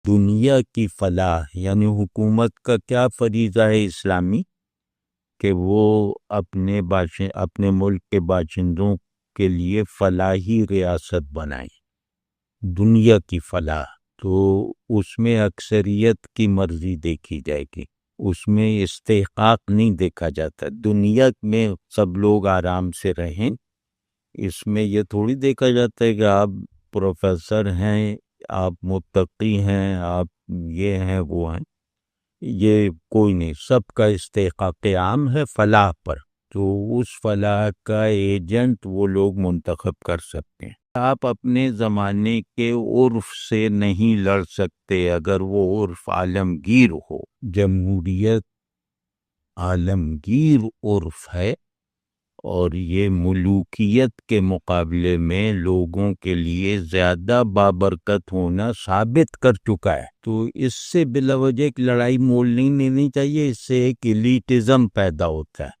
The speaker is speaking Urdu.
دنیا کی فلاح، یعنی حکومت کا کیا فریضہ ہے اسلامی کہ وہ اپنے ملک کے باشندوں کے لیے فلاحی ریاست بنائیں، دنیا کی فلاح۔ تو اس میں اکثریت کی مرضی دیکھی جائے گی، اس میں استحقاق نہیں دیکھا جاتا۔ دنیا میں سب لوگ آرام سے رہیں، اس میں یہ تھوڑی دیکھا جاتا ہے کہ آپ پروفیسر ہیں، آپ متقی ہیں، آپ یہ ہیں وہ ہیں، یہ کوئی نہیں، سب کا استحقاق عام ہے فلاح پر۔ تو اس فلاح کا ایجنٹ وہ لوگ منتخب کر سکتے ہیں۔ آپ اپنے زمانے کے عرف سے نہیں لڑ سکتے اگر وہ عرف عالمگیر ہو۔ جمہوریت عالمگیر عرف ہے اور یہ ملوکیت کے مقابلے میں لوگوں کے لیے زیادہ بابرکت ہونا ثابت کر چکا ہے۔ تو اس سے بلا وجہ ایک لڑائی مول نہیں لینی چاہیے، اس سے ایک ایلیٹزم پیدا ہوتا ہے۔